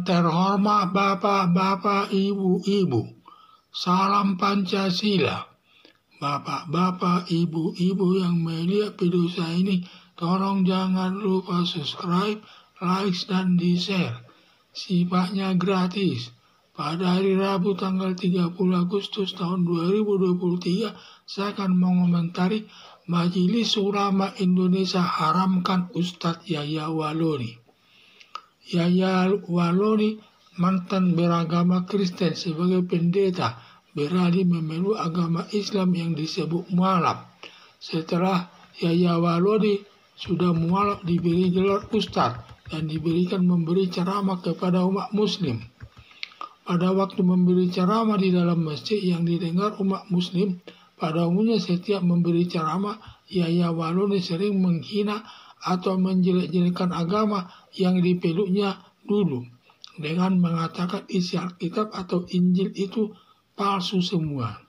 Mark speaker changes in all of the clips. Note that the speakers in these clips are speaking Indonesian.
Speaker 1: Yang terhormat bapak-bapak, ibu-ibu, salam Pancasila. Bapak-bapak, ibu-ibu yang melihat video saya ini, tolong jangan lupa subscribe, like, dan di-share. Sifatnya gratis. Pada hari Rabu tanggal 30 Agustus tahun 2023, saya akan mengomentari Majelis Ulama Indonesia haramkan Ustadz Yahya Waloni. Yahya Waloni mantan beragama Kristen sebagai pendeta beralih memeluk agama Islam yang disebut mualaf. Setelah Yahya Waloni sudah mualaf diberi gelar ustadz dan diberikan memberi ceramah kepada umat muslim. Pada waktu memberi ceramah di dalam masjid yang didengar umat muslim, pada umumnya setiap memberi ceramah, Yahya Waloni sering menghina atau menjelek-jelekan agama yang dipeluknya dulu dengan mengatakan isi Alkitab atau Injil itu palsu semua.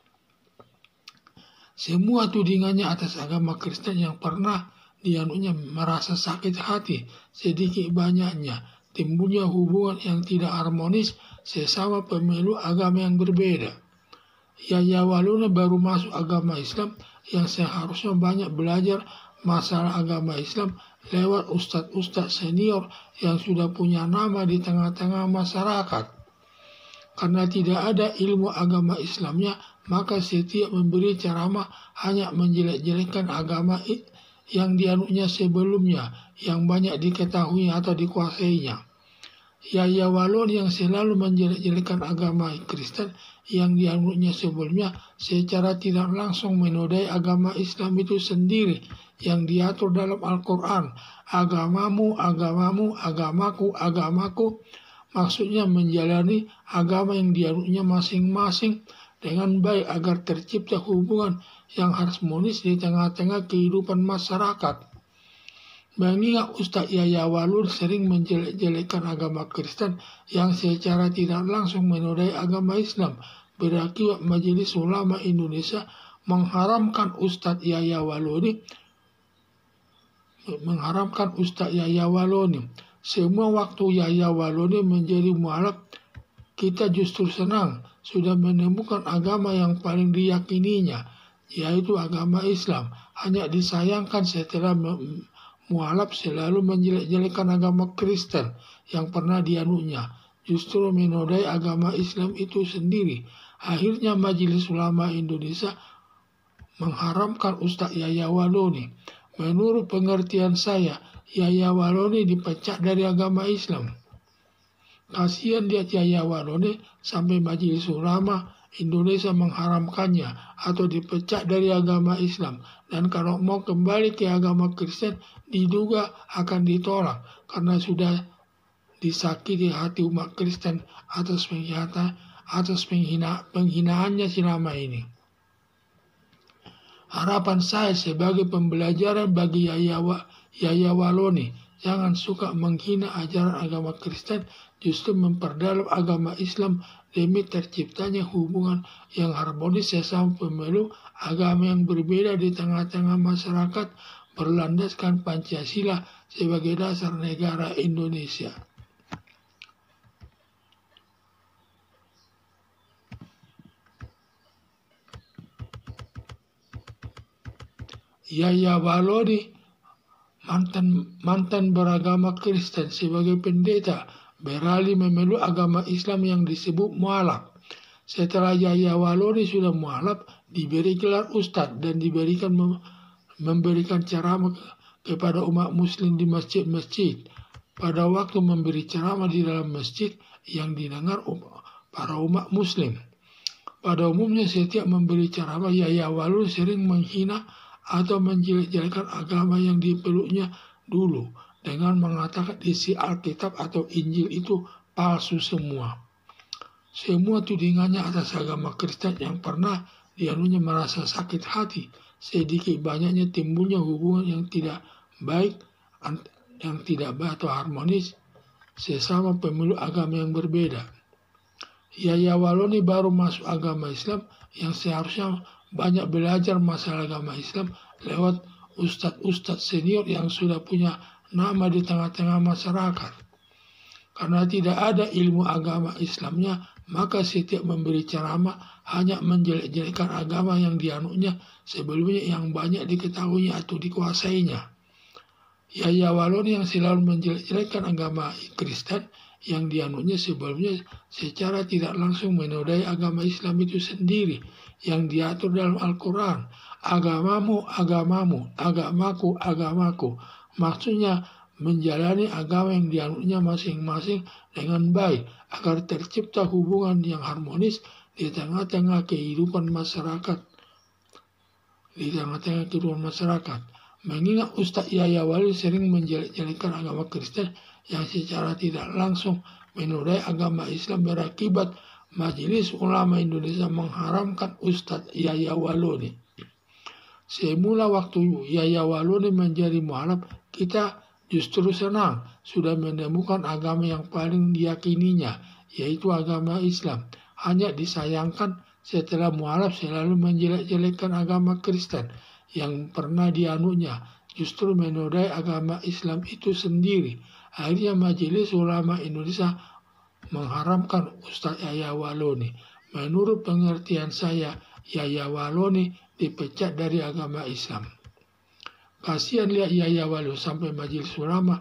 Speaker 1: Semua tudingannya atas agama Kristen yang pernah dianutnya merasa sakit hati, sedikit banyaknya timbulnya hubungan yang tidak harmonis sesama pemeluk agama yang berbeda. Yahya Waloni baru masuk agama Islam yang seharusnya banyak belajar masalah agama Islam lewat ustadz-ustadz senior yang sudah punya nama di tengah-tengah masyarakat. Karena tidak ada ilmu agama Islamnya, maka setiap memberi ceramah hanya menjelek-jelekan agama yang dianutnya sebelumnya, yang banyak diketahui atau dikuasainya. Yahya Waloni yang selalu menjelek-jelekan agama Kristen yang dianutnya sebelumnya secara tidak langsung menodai agama Islam itu sendiri yang diatur dalam Al-Quran. Agamamu, agamamu, agamaku, agamaku. Maksudnya menjalani agama yang dianutnya masing-masing dengan baik agar tercipta hubungan yang harmonis di tengah-tengah kehidupan masyarakat. Mengingat Ustadz Yahya Waloni sering menjelek-jelekan agama Kristen yang secara tidak langsung menodai agama Islam, berakibat Majelis Ulama Indonesia mengharamkan Ustadz Yahya Waloni. Semua waktu Yahya Waloni menjadi mualaf, kita justru senang sudah menemukan agama yang paling diyakininya, yaitu agama Islam. Hanya disayangkan setelah mualaf selalu menjelek-jelekan agama Kristen yang pernah dianutnya, justru menodai agama Islam itu sendiri. Akhirnya Majelis Ulama Indonesia mengharamkan Ustadz Yahya Waloni. Menurut pengertian saya, Yahya Waloni dipecat dari agama Islam. Kasihan dia Yahya Waloni sampai Majelis Ulama Indonesia mengharamkannya atau dipecat dari agama Islam. Dan kalau mau kembali ke agama Kristen, diduga akan ditolak karena sudah disakiti hati umat Kristen atas penghinaannya selama ini. Harapan saya sebagai pembelajaran bagi Yahya Waloni, jangan suka menghina ajaran agama Kristen, justru memperdalam agama Islam demi terciptanya hubungan yang harmonis sesama pemeluk agama yang berbeda di tengah-tengah masyarakat berlandaskan Pancasila sebagai dasar negara Indonesia. Yahya Waloni mantan beragama Kristen sebagai pendeta beralih memeluk agama Islam yang disebut mualaf. Setelah Yahya Waloni sudah mualaf, diberi gelar ustadz dan memberikan ceramah kepada umat muslim di masjid-masjid. Pada waktu memberi ceramah di dalam masjid yang didengar para umat muslim. Pada umumnya setiap memberi ceramah, Yahya Waloni sering menghina atau menjelek-jelekan agama yang dipeluknya dulu dengan mengatakan isi Alkitab atau Injil itu palsu semua. Semua tudingannya atas agama Kristen yang pernah dianutnya merasa sakit hati, sedikit banyaknya timbulnya hubungan yang tidak baik atau harmonis sesama pemeluk agama yang berbeda. Yahya Waloni baru masuk agama Islam yang seharusnya banyak belajar masalah agama Islam lewat ustadz-ustadz senior yang sudah punya nama di tengah-tengah masyarakat. Karena tidak ada ilmu agama Islamnya, maka setiap memberi ceramah hanya menjelek-jelekan agama yang dianutnya sebelumnya yang banyak diketahui atau dikuasainya. Yahya Waloni yang selalu menjelek-jelekan agama Kristen yang dianutnya sebelumnya secara tidak langsung menodai agama Islam itu sendiri yang diatur dalam Al-Quran. Agamamu, agamamu, agamaku, agamaku. Maksudnya menjalani agama yang dianutnya masing-masing dengan baik agar tercipta hubungan yang harmonis di tengah-tengah kehidupan masyarakat. Mengingat Ustadz Yahya Waloni sering menjelek-jelekan agama Kristen yang secara tidak langsung menodai agama Islam berakibat Majelis Ulama Indonesia mengharamkan Ustadz Yahya Waloni. Semula waktu Yahya Waloni menjadi mualaf, kita justru senang sudah menemukan agama yang paling diyakininya, yaitu agama Islam. Hanya disayangkan setelah mualaf selalu menjelek-jelekan agama Kristen yang pernah dianutnya, justru menodai agama Islam itu sendiri. Akhirnya Majelis Ulama Indonesia mengharamkan Ustadz Yahya Waloni. Menurut pengertian saya, Yahya Waloni dipecat dari agama Islam. Kasihan lihat Yahya Waloni sampai Majelis Ulama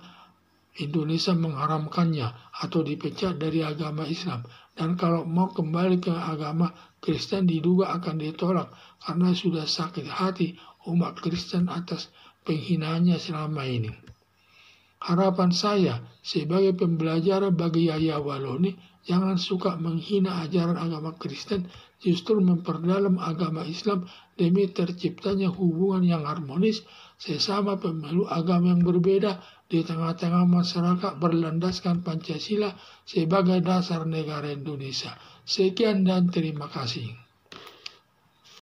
Speaker 1: Indonesia mengharamkannya atau dipecat dari agama Islam. Dan kalau mau kembali ke agama Kristen diduga akan ditolak karena sudah sakit hati umat Kristen atas penghinaannya selama ini. Harapan saya sebagai pembelajaran bagi Yahya Waloni, jangan suka menghina ajaran agama Kristen, justru memperdalam agama Islam demi terciptanya hubungan yang harmonis sesama pemeluk agama yang berbeda di tengah-tengah masyarakat berlandaskan Pancasila sebagai dasar negara Indonesia. Sekian dan terima kasih.